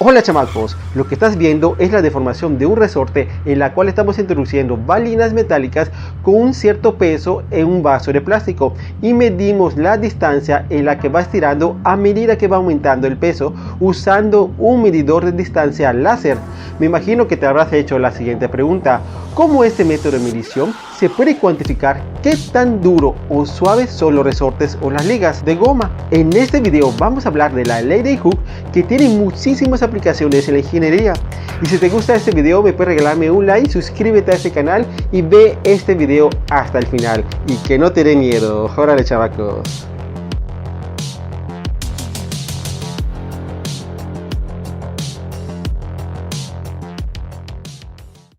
Hola chamacos, lo que estás viendo es la deformación de un resorte en la cual estamos introduciendo balinas metálicas con un cierto peso en un vaso de plástico y medimos la distancia en la que va estirando a medida que va aumentando el peso usando un medidor de distancia láser. Me imagino que te habrás hecho la siguiente pregunta: ¿cómo este método de medición se puede cuantificar qué tan duro o suave son los resortes o las ligas de goma? En este video vamos a hablar de la ley de Hooke, que tiene muchísimas aplicaciones en la ingeniería. Y si te gusta este video, me puedes regalarme un like, suscríbete a este canal y ve este video hasta el final y que no te dé miedo. Órale chavacos.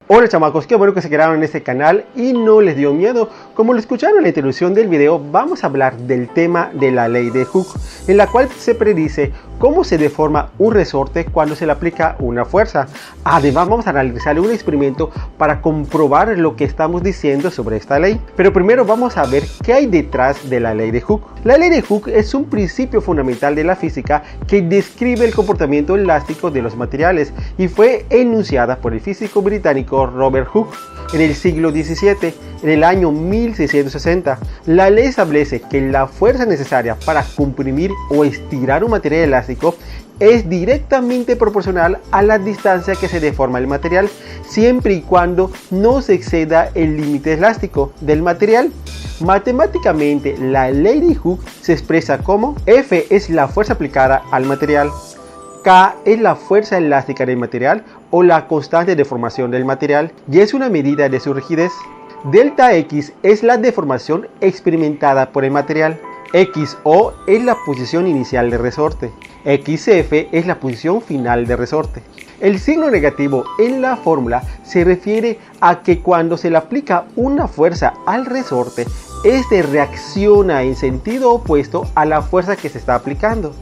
Hola chamacos, qué bueno que se quedaron en este canal y no les dio miedo. Como lo escucharon en la introducción del video, vamos a hablar del tema de la ley de Hooke, en la cual se predice cómo se deforma un resorte cuando se le aplica una fuerza. Además vamos a analizar un experimento para comprobar lo que estamos diciendo sobre esta ley. Pero primero vamos a ver qué hay detrás de la ley de Hooke. La ley de Hooke es un principio fundamental de la física que describe el comportamiento elástico de los materiales y fue enunciada por el físico británico Robert Hooke en el siglo XVII, en el año 1660. La ley establece que la fuerza necesaria para comprimir o estirar un material elástico es directamente proporcional a la distancia que se deforma el material, siempre y cuando no se exceda el límite elástico del material. Matemáticamente, la ley de Hooke se expresa como: F es la fuerza aplicada al material, K es la fuerza elástica del material o la constante de deformación del material y es una medida de su rigidez. Delta X es la deformación experimentada por el material. XO es la posición inicial del resorte. XF es la posición final del resorte. El signo negativo en la fórmula se refiere a que cuando se le aplica una fuerza al resorte, este reacciona en sentido opuesto a la fuerza que se está aplicando.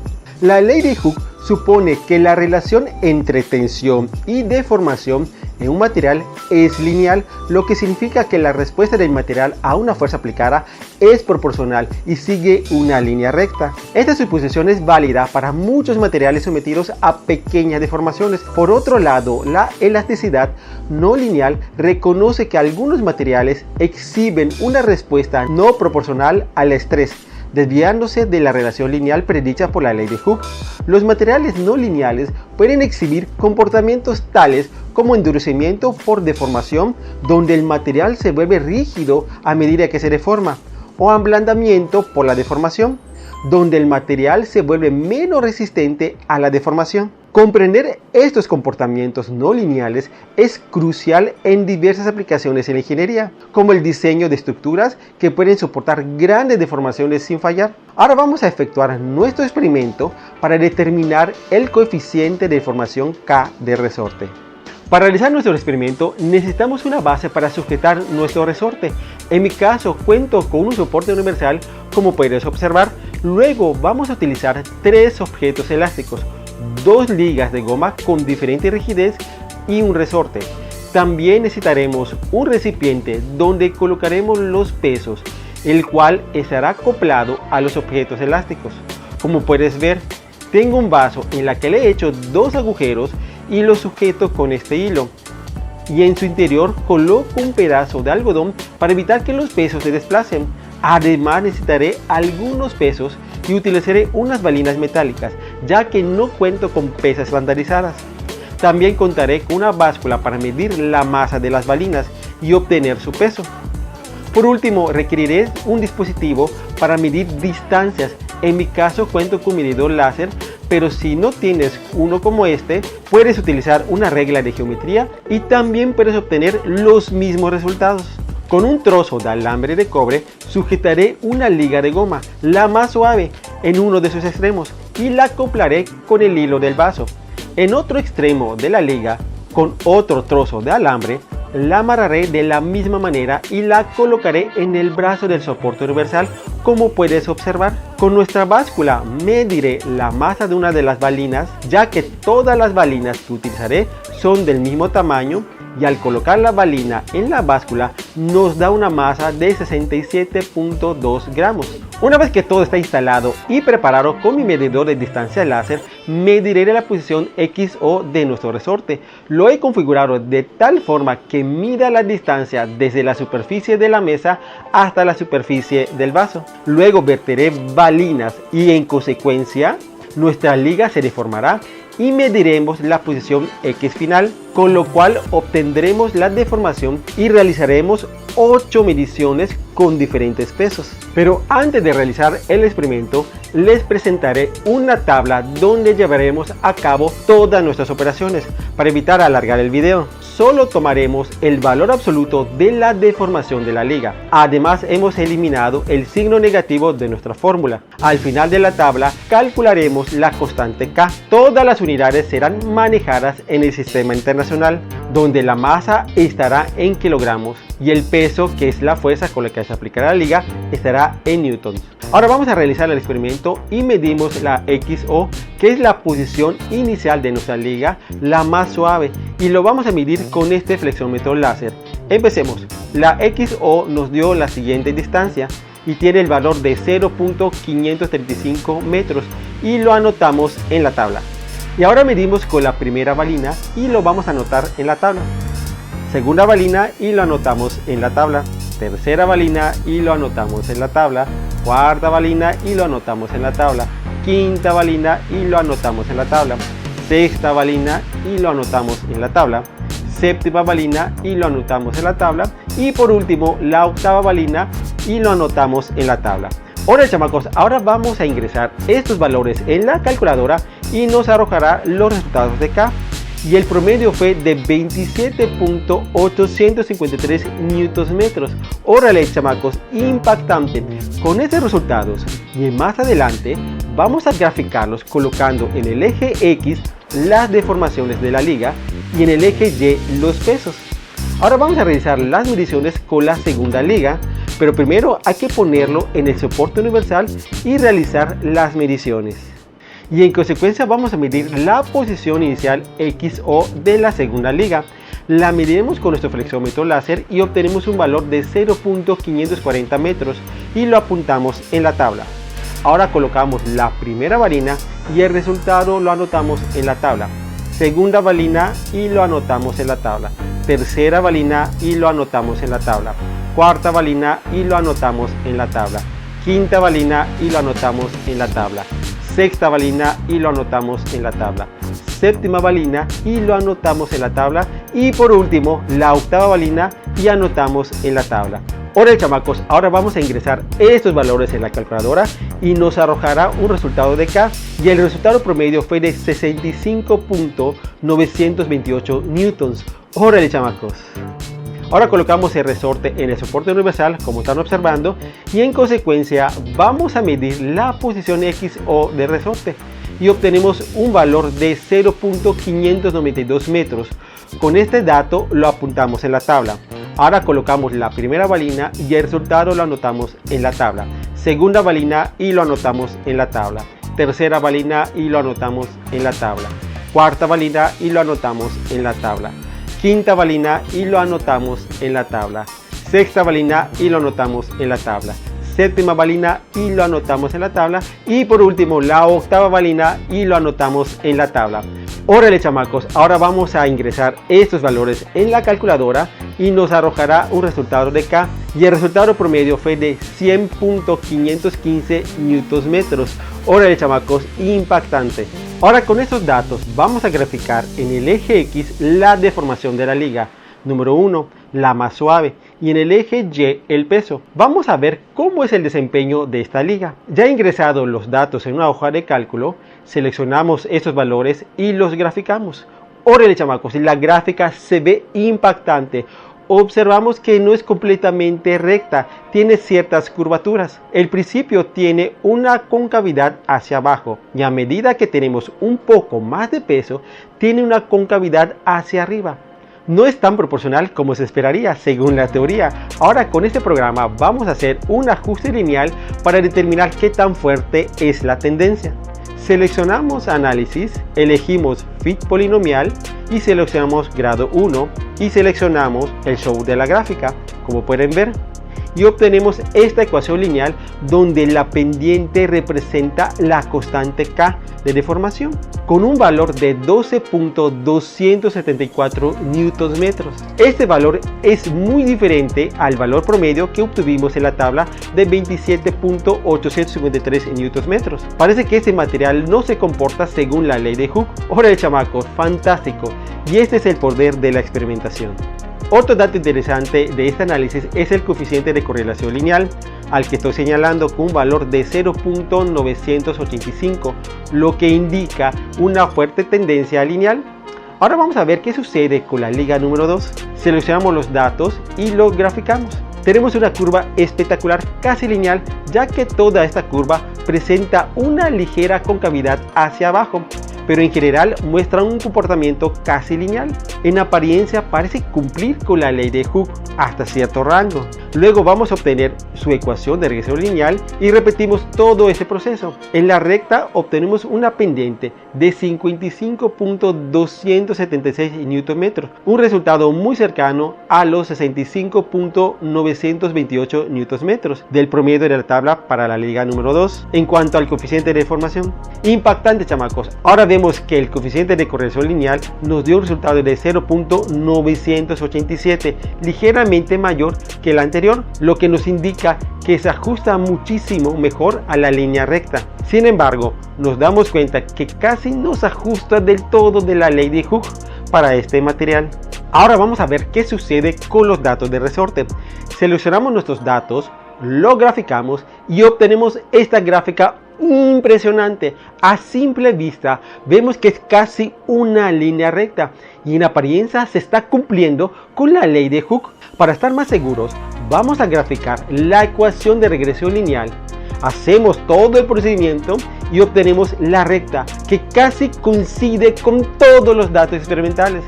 La ley de Hooke supone que la relación entre tensión y deformación en un material es lineal, lo que significa que la respuesta del material a una fuerza aplicada es proporcional y sigue una línea recta. Esta suposición es válida para muchos materiales sometidos a pequeñas deformaciones. Por otro lado, la elasticidad no lineal reconoce que algunos materiales exhiben una respuesta no proporcional al estrés, desviándose de la relación lineal predicha por la ley de Hooke. Los materiales no lineales pueden exhibir comportamientos tales como endurecimiento por deformación, donde el material se vuelve rígido a medida que se deforma, o ablandamiento por la deformación, donde el material se vuelve menos resistente a la deformación. Comprender estos comportamientos no lineales es crucial en diversas aplicaciones en la ingeniería, como el diseño de estructuras que pueden soportar grandes deformaciones sin fallar. Ahora vamos a efectuar nuestro experimento para determinar el coeficiente de deformación K del resorte. Para realizar nuestro experimento necesitamos una base para sujetar nuestro resorte. En mi caso cuento con un soporte universal, como puedes observar. Luego vamos a utilizar tres objetos elásticos, dos ligas de goma con diferente rigidez y un resorte. También necesitaremos un recipiente donde colocaremos los pesos, el cual estará acoplado a los objetos elásticos. Como puedes ver, tengo un vaso en la que le he hecho dos agujeros y lo sujeto con este hilo, y en su interior coloco un pedazo de algodón para evitar que los pesos se desplacen. Además necesitaré algunos pesos y utilizaré unas balinas metálicas, ya que no cuento con pesas estandarizadas. También contaré con una báscula para medir la masa de las balinas y obtener su peso. Por último, requeriré un dispositivo para medir distancias. En mi caso cuento con un medidor láser, pero si no tienes uno como este, puedes utilizar una regla de geometría y también puedes obtener los mismos resultados. Con un trozo de alambre de cobre sujetaré una liga de goma, la más suave, en uno de sus extremos y la acoplaré con el hilo del vaso. En otro extremo de la liga, con otro trozo de alambre, la amarraré de la misma manera y la colocaré en el brazo del soporte universal, como puedes observar. Con nuestra báscula mediré la masa de una de las balinas, ya que todas las balinas que utilizaré son del mismo tamaño, y al colocar la balina en la báscula nos da una masa de 67.2 gramos Una vez que todo está instalado y preparado con mi medidor de distancia láser, mediré la posición XO de nuestro resorte. Lo he configurado de tal forma que mida la distancia desde la superficie de la mesa hasta la superficie del vaso. Luego verteré balinas y en consecuencia nuestra liga se deformará y mediremos la posición X final, con lo cual obtendremos la deformación y realizaremos 8 mediciones con diferentes pesos. Pero antes de realizar el experimento, les presentaré una tabla donde llevaremos a cabo todas nuestras operaciones. Para evitar alargar el video, solo tomaremos el valor absoluto de la deformación de la liga. Además, hemos eliminado el signo negativo de nuestra fórmula. Al final de la tabla calcularemos la constante K. Todas las unidades serán manejadas en el sistema internacional, donde la masa estará en kilogramos y el peso, que es la fuerza con la que se aplicará la liga, estará en newtons. Ahora vamos a realizar el experimento y medimos la XO, que es la posición inicial de nuestra liga, la más suave, y lo vamos a medir con este flexómetro láser. Empecemos. La XO nos dio la siguiente distancia y tiene el valor de 0.535 metros y lo anotamos en la tabla. Y ahora medimos con la primera balina y lo vamos a anotar en la tabla. Segunda balina y lo anotamos en la tabla. Tercera balina y lo anotamos en la tabla. Cuarta balina y lo anotamos en la tabla. Quinta balina y lo anotamos en la tabla. Sexta balina y lo anotamos en la tabla. Séptima balina y lo anotamos en la tabla. Y por último, la octava balina y lo anotamos en la tabla. Hola chamacos, ahora vamos a ingresar estos valores en la calculadora y nos arrojará los resultados de K. Y el promedio fue de 27.853 Nm. Órale chamacos, impactante. Con estos resultados y más adelante vamos a graficarlos colocando en el eje X las deformaciones de la liga y en el eje Y los pesos. Ahora vamos a realizar las mediciones con la segunda liga, pero primero hay que ponerlo en el soporte universal y realizar las mediciones. Y en consecuencia vamos a medir la posición inicial XO de la segunda liga. La mediremos con nuestro flexómetro láser y obtenemos un valor de 0.540 metros y lo apuntamos en la tabla. Ahora colocamos la primera balina y el resultado lo anotamos en la tabla. Segunda balina y lo anotamos en la tabla. Tercera balina y lo anotamos en la tabla. Cuarta balina y lo anotamos en la tabla. Quinta balina y lo anotamos en la tabla. Sexta balina y lo anotamos en la tabla. Séptima balina y lo anotamos en la tabla. Y por último, la octava balina y anotamos en la tabla. Hola chamacos, ahora vamos a ingresar estos valores en la calculadora y nos arrojará un resultado de K, y el resultado promedio fue de 65.928 newtons. Órale chamacos. Ahora colocamos el resorte en el soporte universal como están observando y en consecuencia vamos a medir la posición XO del resorte y obtenemos un valor de 0.592 metros. Con este dato lo apuntamos en la tabla. Ahora colocamos la primera balina y el resultado lo anotamos en la tabla. Segunda balina y lo anotamos en la tabla. Tercera balina y lo anotamos en la tabla. Cuarta balina y lo anotamos en la tabla. Quinta balina y lo anotamos en la tabla. Sexta balina y lo anotamos en la tabla. Séptima balina y lo anotamos en la tabla. Y por último la octava balina y lo anotamos en la tabla. Órale chamacos, ahora vamos a ingresar estos valores en la calculadora y nos arrojará un resultado de K, y el resultado promedio fue de 100.515 Nm. Órale chamacos, impactante. Ahora con estos datos vamos a graficar en el eje X la deformación de la liga. Número 1, la más suave, y en el eje Y el peso. Vamos a ver cómo es el desempeño de esta liga. Ya ingresado los datos en una hoja de cálculo, seleccionamos estos valores y los graficamos. Órale chamacos, la gráfica se ve impactante. Observamos que no es completamente recta, tiene ciertas curvaturas. El principio tiene una concavidad hacia abajo y a medida que tenemos un poco más de peso, tiene una concavidad hacia arriba. No es tan proporcional como se esperaría según la teoría. Ahora con este programa vamos a hacer un ajuste lineal para determinar qué tan fuerte es la tendencia. Seleccionamos análisis, elegimos fit polinomial y seleccionamos grado 1 y seleccionamos el show de la gráfica, como pueden ver. y obtenemos esta ecuación lineal donde la pendiente representa la constante K de deformación con un valor de 12.274 Nm. Este valor es muy diferente al valor promedio que obtuvimos en la tabla de 27.853 Nm. Parece que este material no se comporta según la ley de Hooke. Órale, chamacos, fantástico. Y este es el poder de la experimentación. Otro dato interesante de este análisis es el coeficiente de correlación lineal, al que estoy señalando con un valor de 0.985, lo que indica una fuerte tendencia lineal. Ahora vamos a ver qué sucede con la liga número 2. Seleccionamos los datos y los graficamos. Tenemos una curva espectacular casi lineal, ya que toda esta curva presenta una ligera concavidad hacia abajo, pero en general muestra un comportamiento casi lineal. En apariencia parece cumplir con la ley de Hooke hasta cierto rango. Luego vamos a obtener su ecuación de regresión lineal y repetimos todo ese proceso. En la recta obtenemos una pendiente de 55.276 Nm, un resultado muy cercano a los 65.928 Nm del promedio de la tabla para la liga número 2. En cuanto al coeficiente de deformación, impactante, chamacos. Ahora vemos que el coeficiente de correlación lineal nos dio un resultado de 0.987, ligeramente mayor que el anterior, lo que nos indica que se ajusta muchísimo mejor a la línea recta. Sin embargo, nos damos cuenta que casi no se ajusta del todo de la ley de Hooke para este material. Ahora vamos a ver qué sucede con los datos de resorte. Seleccionamos nuestros datos, lo graficamos y obtenemos esta gráfica impresionante. A simple vista vemos que es casi una línea recta y en apariencia se está cumpliendo con la ley de Hooke. Para estar más seguros, vamos a graficar la ecuación de regresión lineal. Hacemos todo el procedimiento y obtenemos la recta que casi coincide con todos los datos experimentales.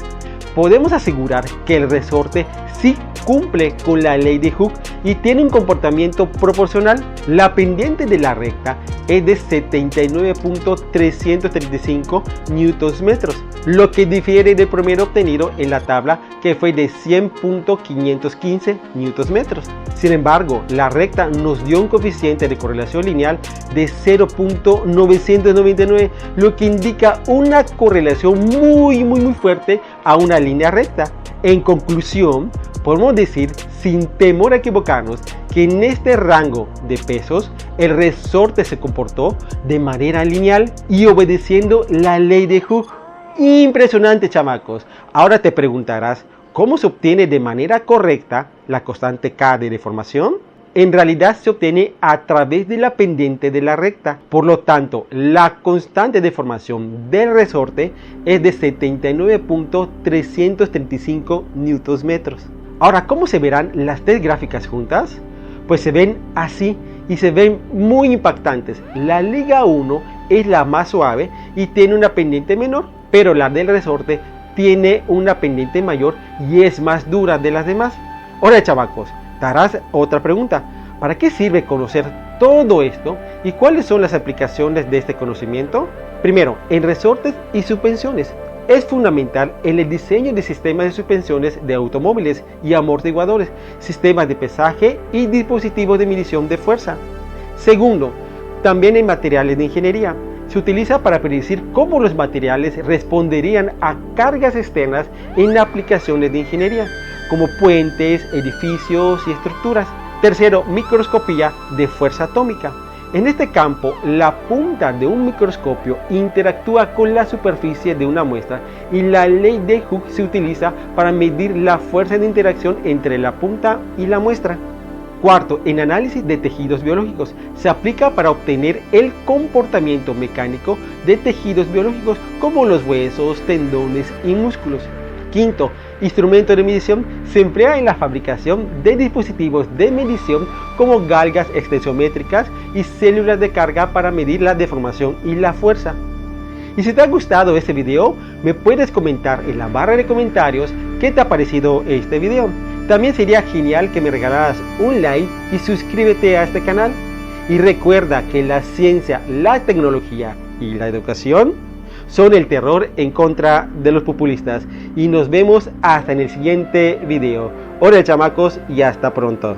Podemos asegurar que el resorte sí cumple con la ley de Hooke y tiene un comportamiento proporcional. La pendiente de la recta es de 79.335 Nm, lo que difiere del promedio obtenido en la tabla, que fue de 100.515 Nm. Sin embargo, la recta nos dio un coeficiente de correlación lineal de 0.999, lo que indica una correlación muy fuerte a una línea recta. En conclusión, podemos decir sin temor a equivocarnos que en este rango de pesos el resorte se comportó de manera lineal y obedeciendo la ley de Hooke. Impresionante, chamacos. Ahora te preguntarás, ¿cómo se obtiene de manera correcta la constante K de deformación? En realidad se obtiene a través de la pendiente de la recta. Por lo tanto, la constante de deformación del resorte es de 79.335 Nm. Ahora, ¿cómo se verán las tres gráficas juntas? Pues se ven así y se ven muy impactantes. La liga 1 es la más suave y tiene una pendiente menor, pero la del resorte tiene una pendiente mayor y es más dura de las demás. Ahora, chavacos, te harás otra pregunta. ¿Para qué sirve conocer todo esto y cuáles son las aplicaciones de este conocimiento? Primero, en resortes y suspensiones. Es fundamental en el diseño de sistemas de suspensiones de automóviles y amortiguadores, sistemas de pesaje y dispositivos de medición de fuerza. Segundo, también en materiales de ingeniería. Se utiliza para predecir cómo los materiales responderían a cargas externas en aplicaciones de ingeniería, como puentes, edificios y estructuras. Tercero, microscopía de fuerza atómica. En este campo, la punta de un microscopio interactúa con la superficie de una muestra y la ley de Hooke se utiliza para medir la fuerza de interacción entre la punta y la muestra. Cuarto, en análisis de tejidos biológicos, se aplica para obtener el comportamiento mecánico de tejidos biológicos como los huesos, tendones y músculos. Quinto, instrumento de medición, se emplea en la fabricación de dispositivos de medición como galgas extensométricas y células de carga para medir la deformación y la fuerza. Y si te ha gustado este video, me puedes comentar en la barra de comentarios qué te ha parecido este video. También sería genial que me regalaras un like y suscríbete a este canal. Y recuerda que la ciencia, la tecnología y la educación son el terror en contra de los populistas. Y nos vemos hasta en el siguiente video. Hola, chamacos, y hasta pronto.